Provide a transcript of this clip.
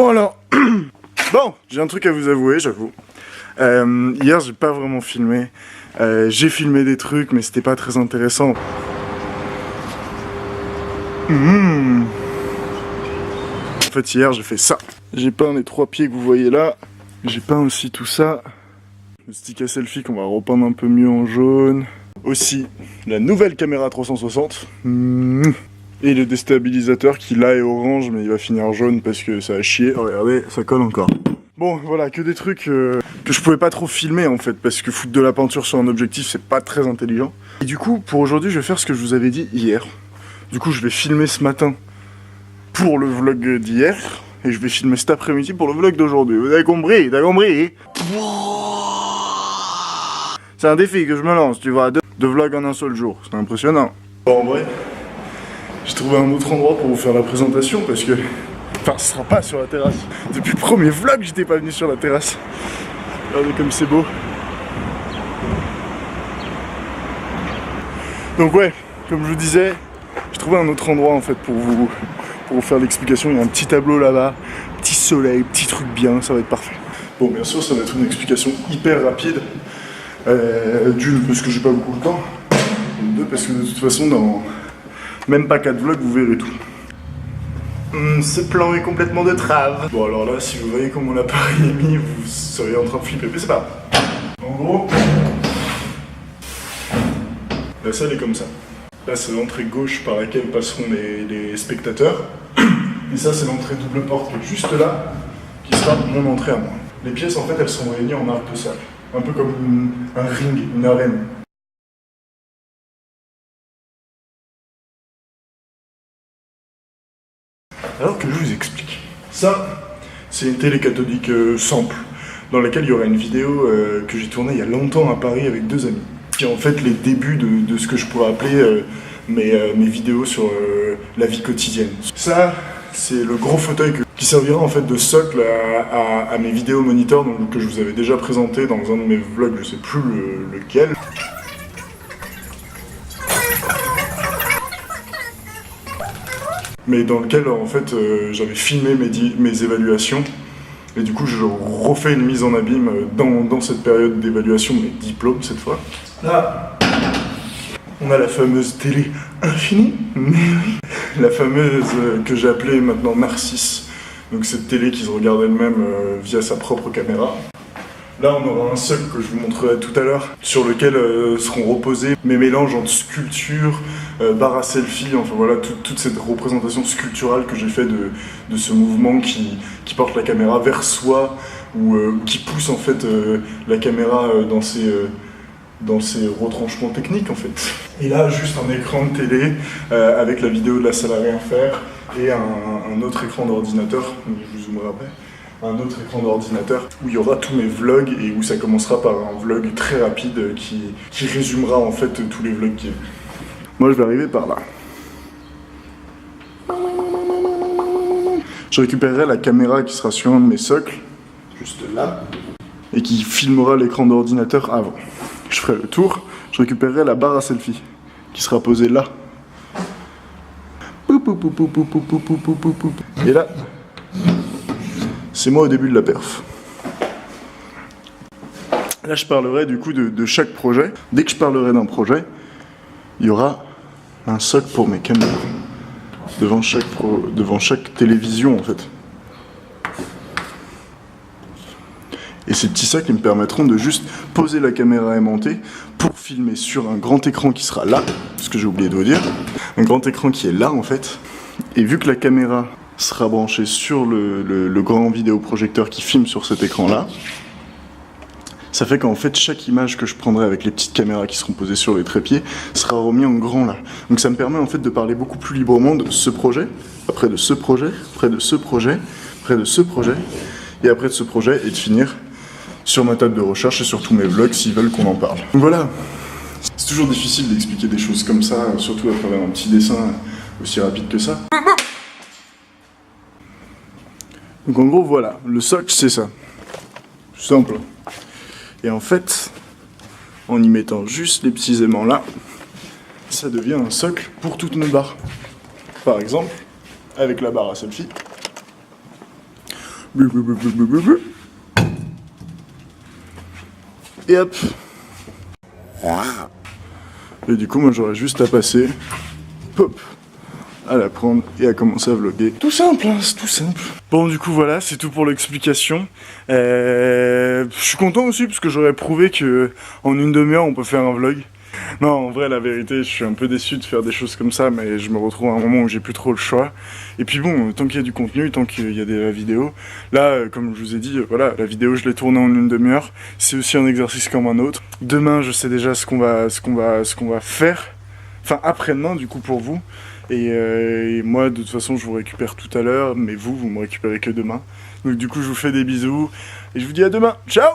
Bon alors, bon, j'ai un truc à vous avouer, j'avoue. Hier, j'ai pas vraiment filmé. J'ai filmé des trucs, mais c'était pas très intéressant. En fait, hier, j'ai fait ça. J'ai peint les 3 pieds que vous voyez là. J'ai peint aussi tout ça. Le stick à selfie qu'on va repeindre un peu mieux en jaune. Aussi, la nouvelle caméra 360. Et le déstabilisateur qui là est orange, mais il va finir jaune parce que ça a chié. Oh, regardez, ça colle encore. Bon, voilà, que des trucs que je pouvais pas trop filmer en fait, parce que foutre de la peinture sur un objectif, c'est pas très intelligent. Et du coup, pour aujourd'hui, je vais faire ce que je vous avais dit hier. Du coup, je vais filmer ce matin pour le vlog d'hier, et je vais filmer cet après-midi pour le vlog d'aujourd'hui. Vous avez compris? T'as compris? C'est un défi que je me lance, tu vois, deux vlogs en un seul jour. C'est impressionnant. Bon, en vrai, j'ai trouvé un autre endroit pour vous faire la présentation, parce que... Enfin, ce sera pas sur la terrasse. Depuis le premier vlog, j'étais pas venu sur la terrasse. Regardez comme c'est beau. Donc ouais, comme je vous disais, j'ai trouvé un autre endroit en fait pour vous faire l'explication. Il y a un petit tableau là-bas, petit soleil, petit truc bien, ça va être parfait. Bon, bien sûr, ça va être une explication hyper rapide. D'une, parce que j'ai pas beaucoup de temps. Et deux, parce que de toute façon, dans même pas 4 vlogs, vous verrez tout. Ce plan est complètement de trave. Bon alors là, si vous voyez comment l'appareil est mis, vous seriez en train de flipper, mais c'est pas grave. En gros, la salle est comme ça. Là, c'est l'entrée gauche par laquelle passeront les spectateurs. Et ça, c'est l'entrée double porte qui est juste là, qui sera mon entrée à moi. Les pièces, en fait, elles sont réunies en arc de cercle. Un peu comme un ring, une arène. Alors que je vous explique. Ça, c'est une télé cathodique simple, dans laquelle il y aura une vidéo que j'ai tournée il y a longtemps à Paris avec 2 amis. Qui est en fait les débuts de ce que je pourrais appeler mes vidéos sur la vie quotidienne. Ça, c'est le gros fauteuil qui servira en fait de socle à mes vidéos moniteurs donc, que je vous avais déjà présenté dans un de mes vlogs, je sais plus lequel. Mais dans lequel en fait j'avais filmé mes évaluations et du coup je refais une mise en abîme dans cette période d'évaluation, mes diplômes cette fois. Là, on a la fameuse télé infinie, mais oui, la fameuse que j'ai appelée maintenant Narcisse, donc cette télé qui se regarde elle-même via sa propre caméra. Là, on aura un socle que je vous montrerai tout à l'heure, sur lequel seront reposés mes mélanges entre sculpture, barre à selfie, enfin voilà, toute cette représentation sculpturale que j'ai fait de ce mouvement qui porte la caméra vers soi, ou qui pousse en fait la caméra dans ses retranchements techniques en fait. Et là, juste un écran de télé avec la vidéo de la salle à rien faire et un autre écran d'ordinateur, je vous zoomerai après. Un autre écran d'ordinateur où il y aura tous mes vlogs et où ça commencera par un vlog très rapide qui résumera en fait tous les vlogs qu'il y a. Moi je vais arriver par là. Je récupérerai la caméra qui sera sur un de mes socles, juste là, et qui filmera l'écran d'ordinateur avant. Je ferai le tour, je récupérerai la barre à selfie qui sera posée là. Et là, c'est moi au début de la perf. Là, je parlerai du coup de chaque projet. Dès que je parlerai d'un projet, il y aura un socle pour mes caméras. Devant chaque télévision, en fait. Et ces petits socles, ils me permettront de juste poser la caméra aimantée pour filmer sur un grand écran qui sera là, ce que j'ai oublié de vous dire. Un grand écran qui est là, en fait. Et vu que la caméra sera branché sur le grand vidéoprojecteur qui filme sur cet écran-là. Ça fait qu'en fait, chaque image que je prendrai avec les petites caméras qui seront posées sur les trépieds sera remis en grand là. Donc ça me permet en fait de parler beaucoup plus librement de ce projet, après de ce projet, après de ce projet, après de ce projet, et après de ce projet, et de finir sur ma table de recherche et sur tous mes vlogs s'ils veulent qu'on en parle. Donc voilà, c'est toujours difficile d'expliquer des choses comme ça, surtout à travers un petit dessin aussi rapide que ça. Donc en gros voilà, le socle c'est ça, simple. Et en fait, en y mettant juste les petits aimants là, ça devient un socle pour toutes nos barres. Par exemple, avec la barre à selfie, Et hop. Et du coup, moi, j'aurais juste à passer, pop, à la prendre et à commencer à vlogger. Tout simple, hein, c'est tout simple. Bon, du coup, voilà, c'est tout pour l'explication. Je suis content aussi parce que j'aurais prouvé que en une demi-heure, on peut faire un vlog. Non, en vrai, la vérité, je suis un peu déçu de faire des choses comme ça, mais je me retrouve à un moment où j'ai plus trop le choix. Et puis bon, tant qu'il y a du contenu, tant qu'il y a la vidéo, là, comme je vous ai dit, voilà, la vidéo, je l'ai tournée en une demi-heure. C'est aussi un exercice comme un autre. Demain, je sais déjà ce qu'on va faire. Enfin, après-demain, du coup, pour vous. Et moi, de toute façon, je vous récupère tout à l'heure, mais vous me récupérez que demain. Donc du coup, je vous fais des bisous, et je vous dis à demain. Ciao!